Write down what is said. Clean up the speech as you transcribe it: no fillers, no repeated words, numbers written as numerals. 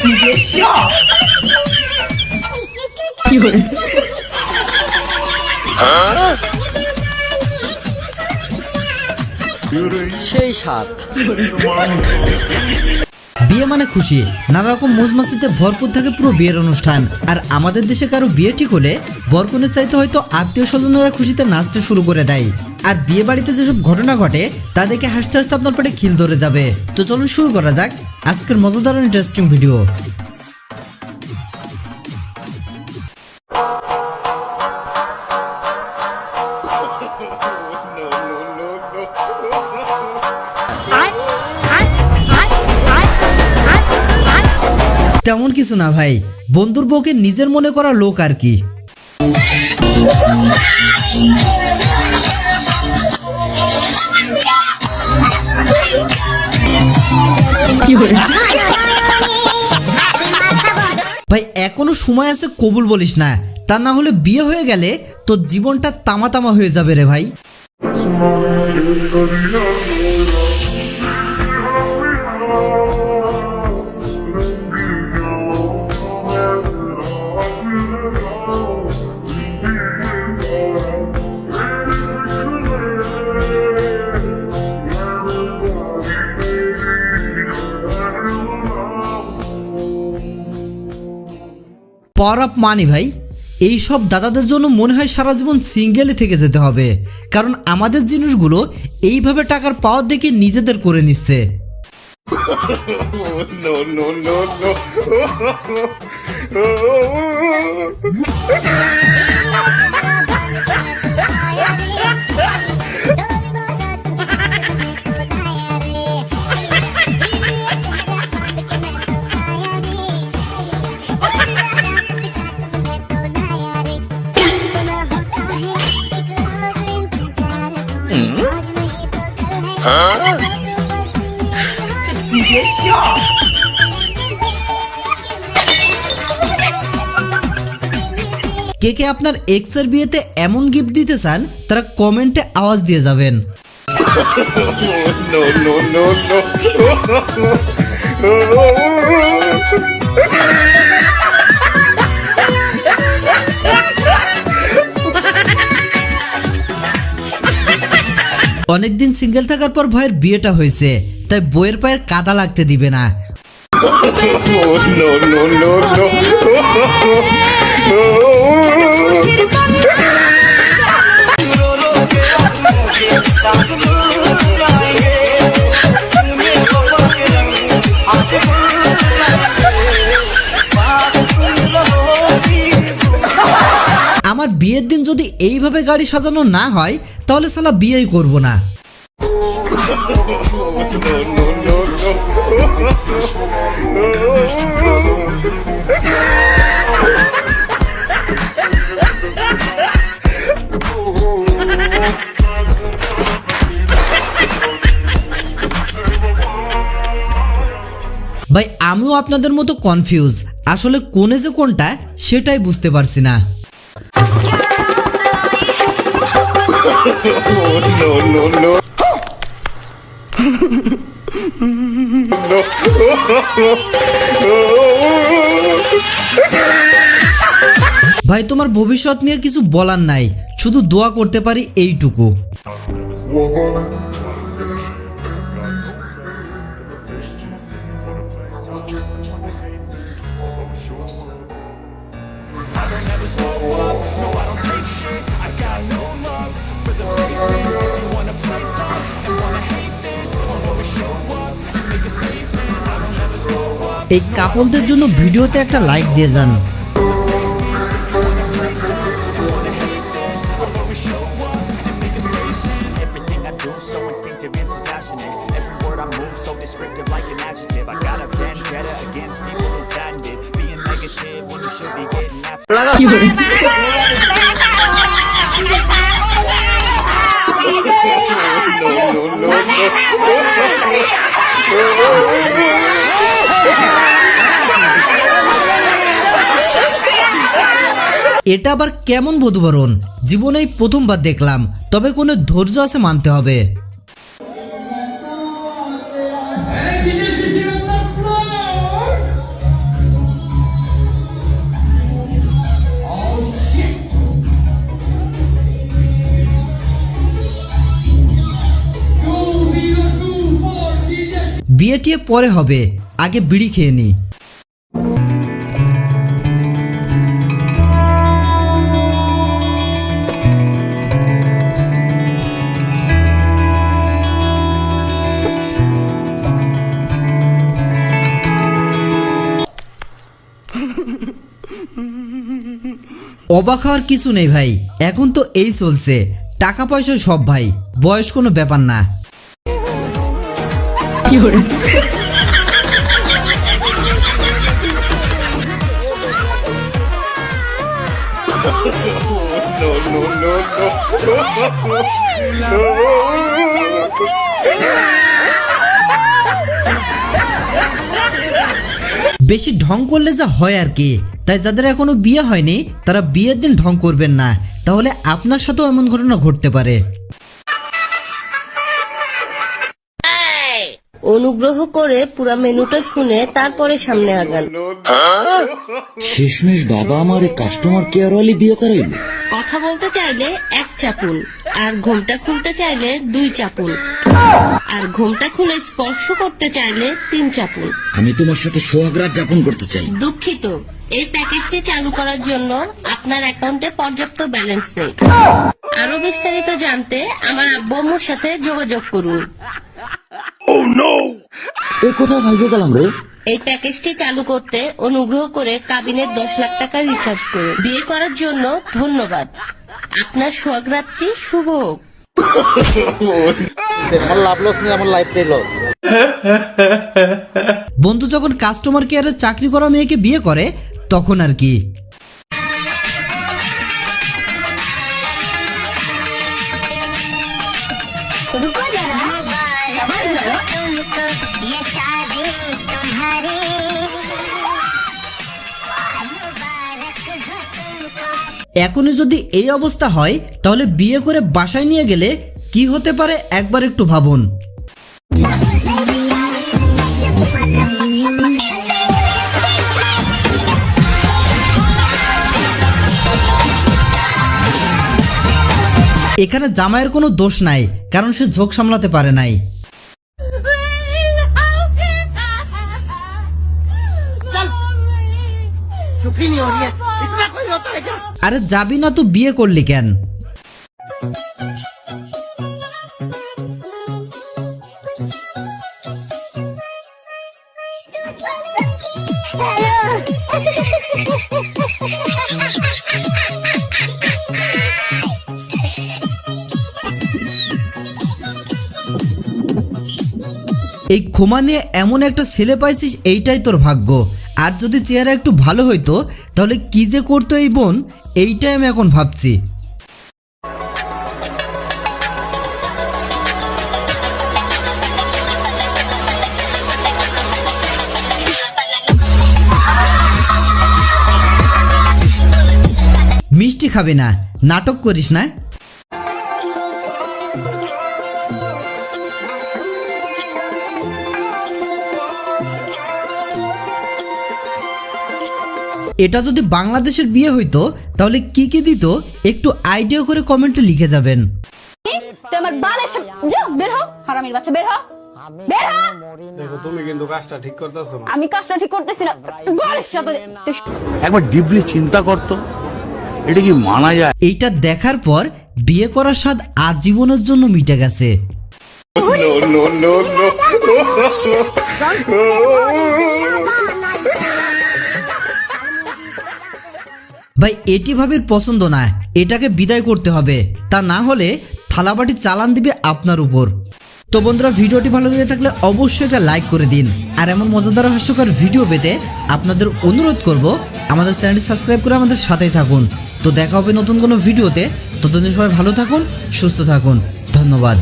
你别笑。有人。সেই স্বাদ। বিয়ে মানে খুশি, নানা রকম মজমাসিতে ভরপুর থাকে পুরো বিয়ের অনুষ্ঠান। আর আমাদের দেশে কারো বিয়ে ঠিক হলে বরকনের চাইতে হয়তো আত্মীয় স্বজনরা খুশিতে নাচতে শুরু করে দেয়। আর বিয়ে বাড়িতে যেসব ঘটনা ঘটে তা দেখে হাসতে হাসতে আপনার পেটে খিল ধরে যাবে। তো চলুন শুরু করা যাক আজকের মজাদার ও ইন্টারেস্টিং ভিডিও। তেমন কিছু না ভাই, বন্ধুর বউকে নিজের মনে করা লোক আর কি। ভাই এখনো সময় আছে, কবুল বলিস না, তা না হলে বিয়ে হয়ে গেলে তোর জীবনটা তামা তামা হয়ে যাবে রে ভাই। পাওয়ার অফ মানি ভাই, এইসব দাদাদের জন্য মনে হয় সারা জীবন সিঙ্গেলে থেকে যেতে হবে, কারণ আমাদের জিনিসগুলো এইভাবে টাকার পাওয়ার দেখে নিজেদের করে নিচ্ছে।你别笑。কে কে আপনার এক্স এর বিয়েতে এমন গিফট দিতে চান তারা কমেন্টে আওয়াজ দিয়ে যাবেন। অনেকদিন সিঙ্গেল থাকার পর ভাইয়ের বিয়েটা হয়েছে, তাই বইয়ের পায়ের কাদা লাগতে দিবে না। আমার বিয়ের দিন যদি এইভাবে গাড়ি সাজানো না হয় তাহলে শালা বিয়েই করব না। ভাই আমিও আপনাদের মতো কনফিউজ, আসলে কোনে যে কোনটা সেটাই বুঝতে পারছি না। ভাই তোমার ভবিষ্যৎ নিয়ে কিছু বলার নাই, শুধু দোয়া করতে পারি এইটুকু। এই কাপলদের জন্য ভিডিওতে একটা লাইক দিয়ে যান। এটা আবার কেমন বধূবরণ, জীবনেই প্রথমবার দেখলাম, তবে কোনো ধৈর্য আছে মানতে হবে। বিয়ে টিয়ে পরে হবে, আগে বিড়ি খেয়ে নি। অবাক হওয়ার কিছু নেই ভাই, এখন তো এই চলছে, টাকা পয়সা সব ভাই, বয়স কোনো ব্যাপার না। বেশি ঢং করলে যা হয় আর কি, তাই যাদের এখনো বিয়ে হয়নি তারা বিয়ের দিন ঢং করবেন না, তাহলে আপনার সাথেও এমন ঘটনা ঘটতে পারে। অনুগ্রহ করে পুরো মেনুটা শুনে তারপরে সামনে আগান। শেষমেশ বাবা আমার কাস্টমার কেয়ার ওয়ালি বিয়ে করাইল। কথা বলতে চাইলে 1 চাপুন, আর ঘোমটা খুলতে চাইলে 2 চাপুন, আর ঘোমটা খুলে স্পর্শ করতে চাইলে 3 চাপুন। আমি তোমার সাথে সোহাগরাত যাপন করতে চাই। দুঃখিত, এই প্যাকেজটি চালু করার জন্য আপনার অ্যাকাউন্টে পর্যাপ্ত ব্যালেন্স নেই। আরো বিস্তারিত জানতে আমার আব্বু আম্মুর সাথে যোগাযোগ করুন। এ কোথায় ভাইজে গেলাম রে? এই প্যাকেজটি চালু করতে অনুগ্রহ করে কাবিনের 10 লাখ টাকা রিচার্জ করুন। বিয়ে করার জন্য ধন্যবাদ। আপনার সোহাগরাত্রি শুভ হোক। বন্ধু যখন কাস্টমার কেয়ারে চাকরি করা মেয়েকে বিয়ে করে তখন আর কি। এখনই যদি এই অবস্থা হয় তাহলে বিয়ে করে বাসায় নিয়ে গেলে কি হতে পারে একবার একটু ভাবুন। এখানে জামাইয়ের কোনো দোষ নাই, কারণ সে ঝোঁক সামলাতে পারে নাই। আরে যাবি না তো বিয়ে করলি কেন? এই ক্ষমা নিয়ে এমন একটা ছেলে পাইছিস, এইটাই তোর ভাগ্য। আর যদি চেহারা একটু ভালো হইতো তাহলে কি যে করতো এই বোন, এইটাই আমি এখন ভাবছি। মিষ্টি খাবি না, নাটক করিস না। এটা যদি বাংলাদেশের বিয়ে হইতো তাহলে কি কি দিত একটু আইডিয়া করে কমেন্টে লিখে যাবেন। আমার বালের সাথে বের হও, হারামির বাচ্চা বের হও, বের হও। দেখো তুমি কিন্তু কাজটা ঠিক করতেছো না। আমি কাজটা ঠিক করতেছি না, বালের সাথে। একবার ডিপলি চিন্তা করতো, এটা কি মানা যায়? এইটা দেখার পর বিয়ে করার স্বাদ আজীবনের জন্য মিটে গেছে। ভাই এটি ভাবির পছন্দ না, এটাকে বিদায় করতে হবে, তা না হলে থালাবাটি চালান দিবে আপনার উপর। তো বন্ধুরা, ভিডিওটি ভালো লেগে থাকলে অবশ্যই এটা লাইক করে দিন। আর এমন মজাদার হাস্যকর ভিডিও পেতে আপনাদের অনুরোধ করব আমাদের চ্যানেলটি সাবস্ক্রাইব করে আমাদের সাথেই থাকুন। তো দেখা হবে নতুন কোনো ভিডিওতে। ততদিন সবাই ভালো থাকুন, সুস্থ থাকুন, ধন্যবাদ।